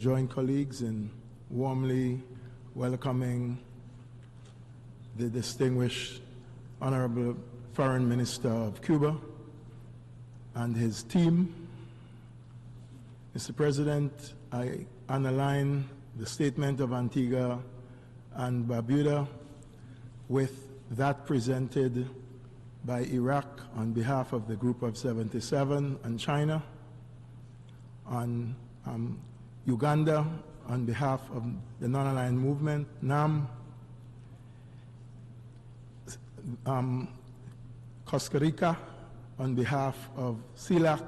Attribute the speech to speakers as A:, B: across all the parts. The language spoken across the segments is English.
A: join colleagues in warmly welcoming the distinguished Honorable Foreign Minister of Cuba and his team. Mr. President, I underline the statement of Antigua and Barbuda with that presented by Iraq on behalf of the Group of 77 and China, on Uganda on behalf of the Non-Aligned Movement, NAM, Costa Rica on behalf of CELAC,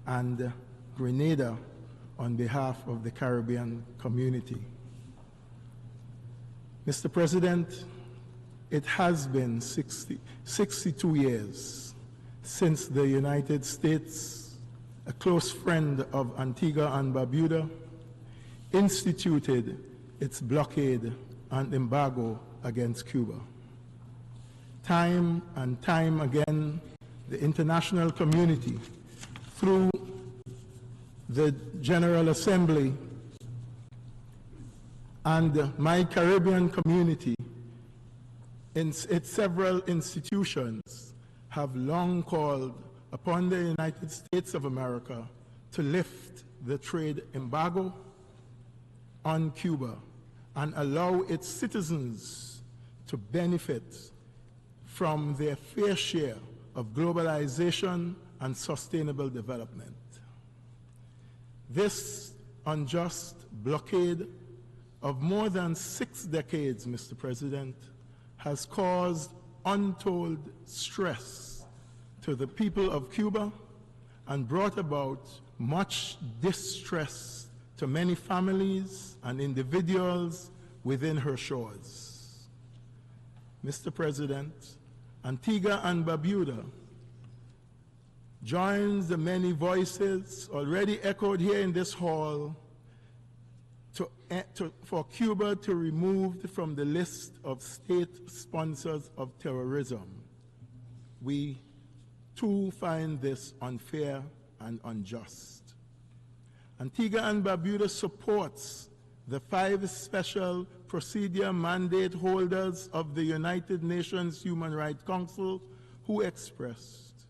A: and Grenada on behalf of the Caribbean community. Mr. President, it has been 62 years since the United States, a close friend of Antigua and Barbuda, instituted its blockade and embargo against Cuba. Time and time again, the international community, through the General Assembly and my Caribbean community, in its several institutions, have long called upon the United States of America to lift the trade embargo on Cuba and allow its citizens to benefit from their fair share of globalization and sustainable development. This unjust blockade of more than 6 decades, Mr. President, has caused untold stress to the people of Cuba and brought about much distress to many families and individuals within her shores. Mr. President, Antigua and Barbuda joins the many voices already echoed here in this hall for Cuba to remove from the list of state sponsors of terrorism. We too find this unfair and unjust. Antigua and Barbuda supports the 5 special procedure mandate holders of the United Nations Human Rights Council who expressed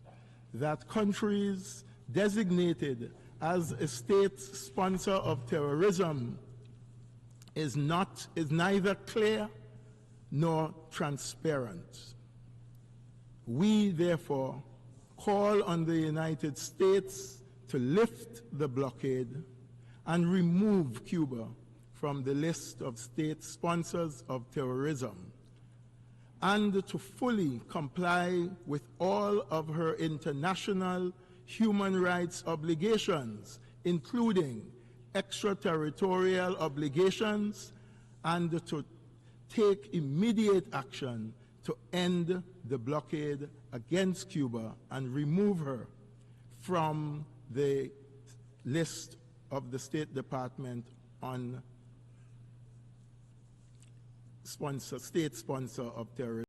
A: that countries designated as a state sponsor of terrorism is neither clear nor transparent. We therefore call on the United States to lift the blockade and remove Cuba from the list of state sponsors of terrorism, and to fully comply with all of her international human rights obligations, including extraterritorial obligations, and to take immediate action to end the blockade against Cuba and remove her from the list of the State Department on state sponsor of terrorism.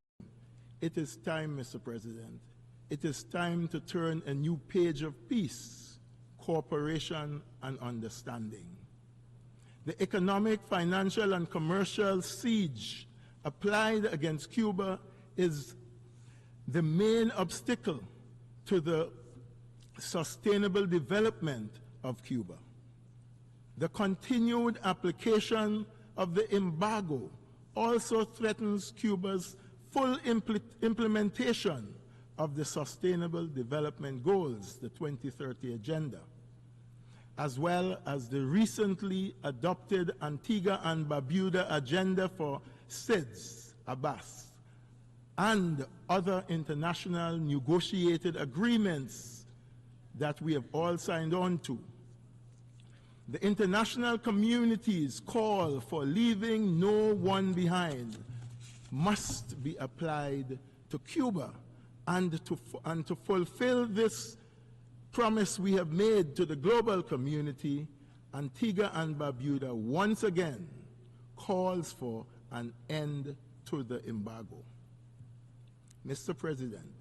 A: It is time, Mr. President, it is time to turn a new page of peace, cooperation, and understanding. The economic, financial, and commercial siege applied against Cuba is the main obstacle to the sustainable development of Cuba. The continued application of the embargo also threatens Cuba's full implementation of the Sustainable Development Goals, the 2030 Agenda, as well as the recently adopted Antigua and Barbuda Agenda for SIDS, Abbas, and other international negotiated agreements that we have all signed on to. The international community's call for leaving no one behind must be applied to Cuba, and to fulfill this promise we have made to the global community. Antigua and Barbuda once again calls for an end to the embargo. Mr. President,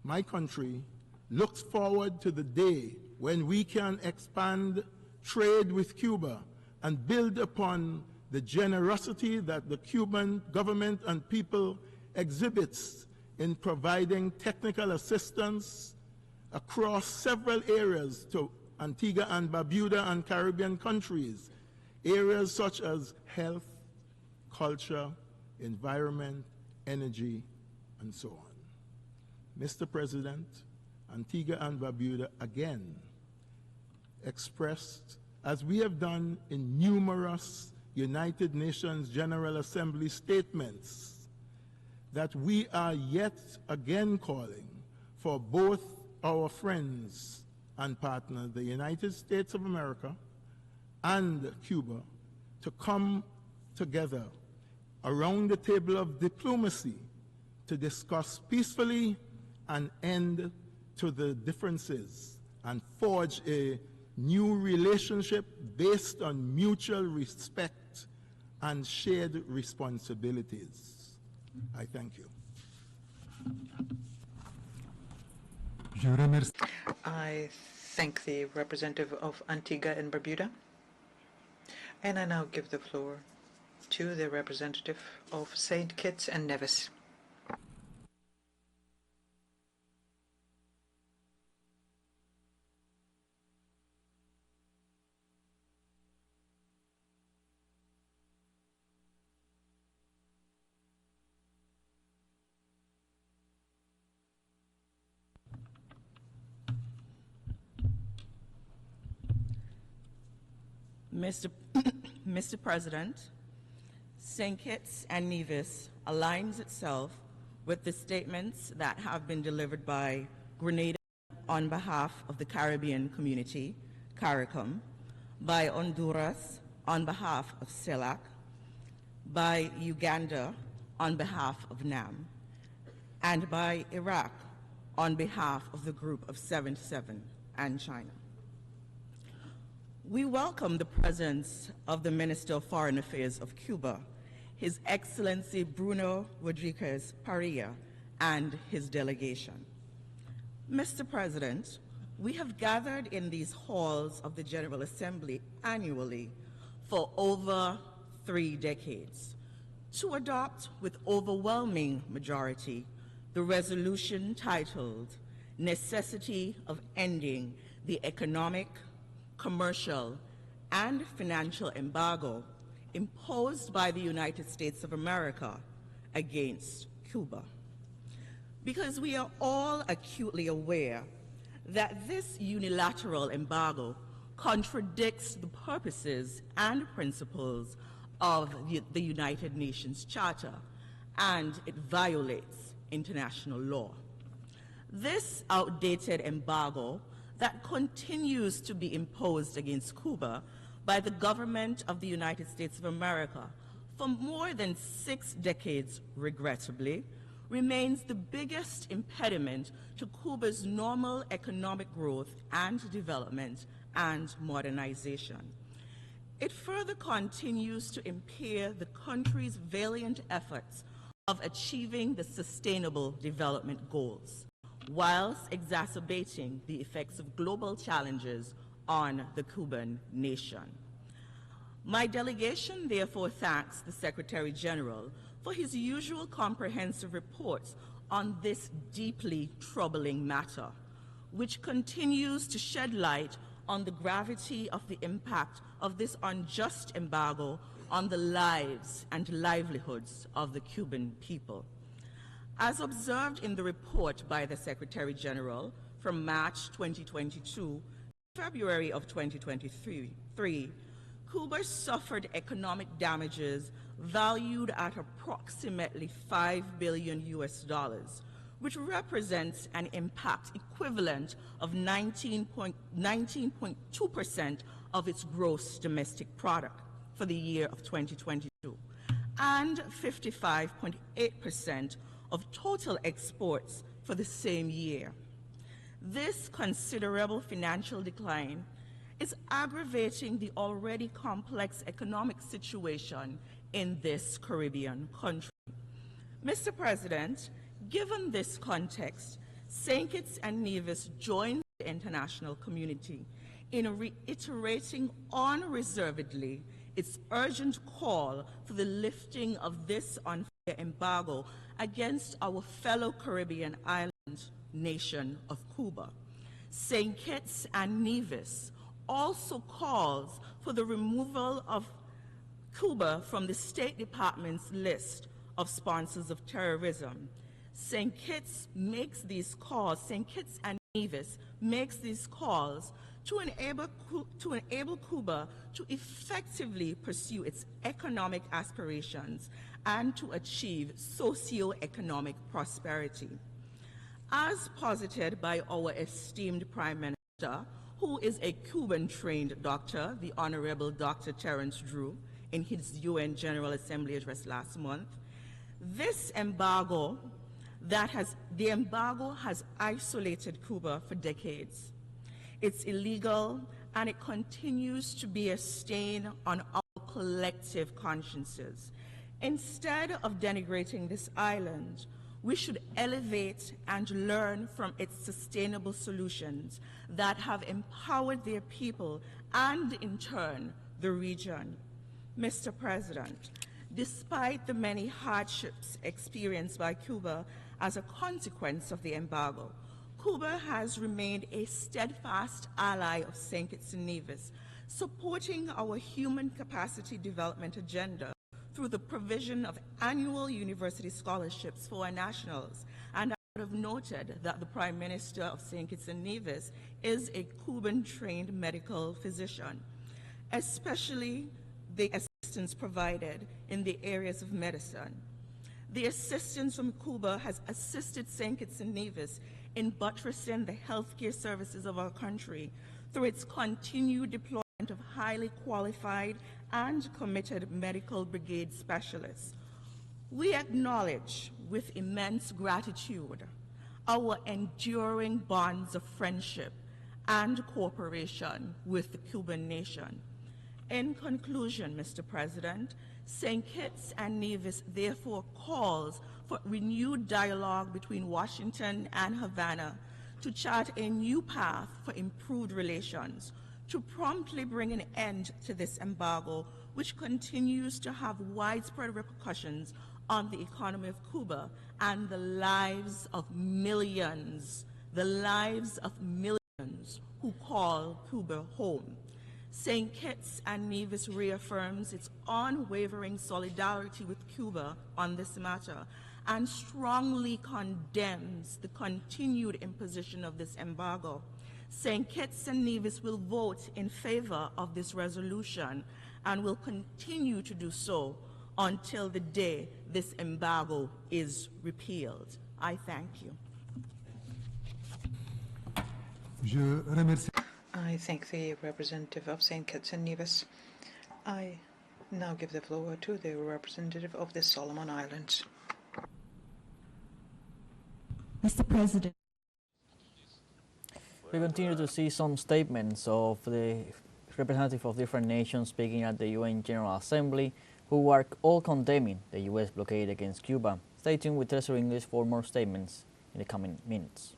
A: my country looks forward to the day when we can expand trade with Cuba, and build upon the generosity that the Cuban government and people exhibits in providing technical assistance across several areas to Antigua and Barbuda and Caribbean countries, areas such as health, culture, environment, energy, and so on. Mr. President, Antigua and Barbuda again expressed, as we have done in numerous United Nations General Assembly statements, that we are yet again calling for both our friends and partners, the United States of America and Cuba, to come together around the table of diplomacy to discuss peacefully an end to the differences and forge a new relationship based on mutual respect and shared responsibilities. I thank you.
B: I thank the representative of Antigua and Barbuda. And I now give the floor to the representative of St. Kitts and Nevis.
C: Mr. President, St. Kitts and Nevis aligns itself with the statements that have been delivered by Grenada on behalf of the Caribbean community, CARICOM, by Honduras on behalf of CELAC, by Uganda on behalf of NAM, and by Iraq on behalf of the Group of 77 and China. We welcome the presence of the Minister of Foreign Affairs of Cuba, His Excellency Bruno Rodriguez Parilla, and his delegation. Mr. President, we have gathered in these halls of the General Assembly annually for over 3 decades to adopt with overwhelming majority the resolution titled Necessity of Ending the Economic, Commercial, and Financial Embargo imposed by the United States of America against Cuba. Because we are all acutely aware that this unilateral embargo contradicts the purposes and principles of the United Nations Charter, and it violates international law. This outdated embargo that continues to be imposed against Cuba by the government of the United States of America for more than 6 decades, regrettably, remains the biggest impediment to Cuba's normal economic growth and development and modernization. It further continues to impair the country's valiant efforts of achieving the Sustainable Development Goals, whilst exacerbating the effects of global challenges on the Cuban nation. My delegation therefore thanks the Secretary General for his usual comprehensive reports on this deeply troubling matter, which continues to shed light on the gravity of the impact of this unjust embargo on the lives and livelihoods of the Cuban people. As observed in the report by the Secretary General from March 2022 to February of 2023, Cuba suffered economic damages valued at approximately $5 billion, which represents an impact equivalent of 19.2% of its gross domestic product for the year of 2022, and 55.8% of total exports for the same year. This considerable financial decline is aggravating the already complex economic situation in this Caribbean country. Mr. President, given this context, St. Kitts and Nevis joins the international community in reiterating unreservedly its urgent call for the lifting of this unfair embargo against our fellow Caribbean island nation of Cuba. St. Kitts and Nevis also calls for the removal of Cuba from the State Department's list of sponsors of terrorism. St. Kitts makes these calls, St. Kitts and Nevis makes these calls to enable Cuba to effectively pursue its economic aspirations and to achieve socio-economic prosperity. As posited by our esteemed Prime Minister, who is a Cuban-trained doctor, the Honorable Dr. Terence Drew, in his UN General Assembly address last month, the embargo has isolated Cuba for decades. It's illegal, and it continues to be a stain on our collective consciences. Instead of denigrating this island, we should elevate and learn from its sustainable solutions that have empowered their people and, in turn, the region. Mr. President, despite the many hardships experienced by Cuba as a consequence of the embargo, Cuba has remained a steadfast ally of St. Kitts and Nevis, supporting our human capacity development agenda through the provision of annual university scholarships for our nationals. And I would have noted that the Prime Minister of St. Kitts and Nevis is a Cuban-trained medical physician, especially the assistance provided in the areas of medicine. The assistance from Cuba has assisted St. Kitts and Nevis in buttressing the healthcare services of our country through its continued deployment of highly qualified and committed medical brigade specialists. We acknowledge with immense gratitude our enduring bonds of friendship and cooperation with the Cuban nation. In conclusion, Mr. President, St. Kitts and Nevis therefore calls for renewed dialogue between Washington and Havana to chart a new path for improved relations, to promptly bring an end to this embargo, which continues to have widespread repercussions on the economy of Cuba and the lives of millions who call Cuba home. St. Kitts and Nevis reaffirms its unwavering solidarity with Cuba on this matter and strongly condemns the continued imposition of this embargo. St. Kitts and Nevis will vote in favor of this resolution and will continue to do so until the day this embargo is repealed. I thank you.
B: I thank the representative of St. Kitts and Nevis. I now give the floor to the representative of the Solomon Islands.
D: Mr. President.
E: We continue to see some statements of the representatives of different nations speaking at the UN General Assembly, who are all condemning the U.S. blockade against Cuba. Stay tuned with teleSUR English for more statements in the coming minutes.